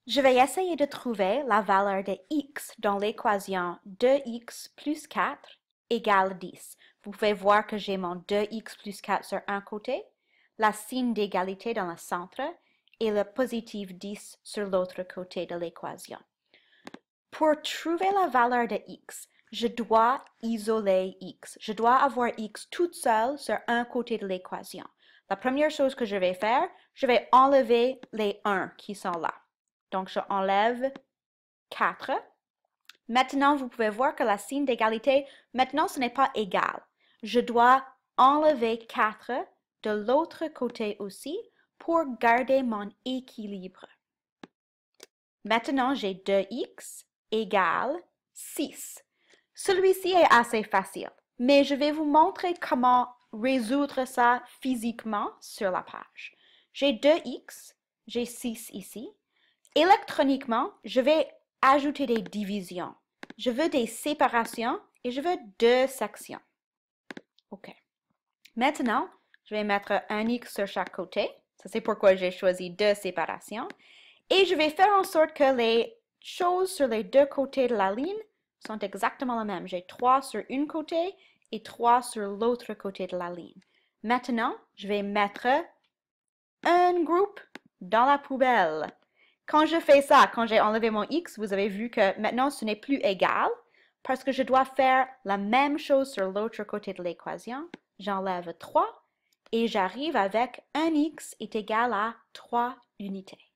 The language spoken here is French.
Je vais essayer de trouver la valeur de x dans l'équation 2x plus 4 égale 10. Vous pouvez voir que j'ai mon 2x plus 4 sur un côté, la signe d'égalité dans le centre et le positif 10 sur l'autre côté de l'équation. Pour trouver la valeur de x, je dois isoler x. Je dois avoir x toute seule sur un côté de l'équation. La première chose que je vais faire, je vais enlever les 1 qui sont là. Donc, je enlève 4. Maintenant, vous pouvez voir que la signe d'égalité, maintenant, ce n'est pas égal. Je dois enlever 4 de l'autre côté aussi pour garder mon équilibre. Maintenant, j'ai 2x égale 6. Celui-ci est assez facile, mais je vais vous montrer comment résoudre ça physiquement sur la page. J'ai 2x, j'ai 6 ici. Électroniquement, je vais ajouter des divisions. Je veux des séparations et je veux 2 sections. OK. Maintenant, je vais mettre un x sur chaque côté. Ça, c'est pourquoi j'ai choisi 2 séparations. Et je vais faire en sorte que les choses sur les deux côtés de la ligne sont exactement les mêmes. J'ai 3 sur un côté et 3 sur l'autre côté de la ligne. Maintenant, je vais mettre un groupe dans la poubelle. Quand je fais ça, quand j'ai enlevé mon x, vous avez vu que maintenant ce n'est plus égal parce que je dois faire la même chose sur l'autre côté de l'équation. J'enlève 3 et j'arrive avec un x est égal à 3 unités.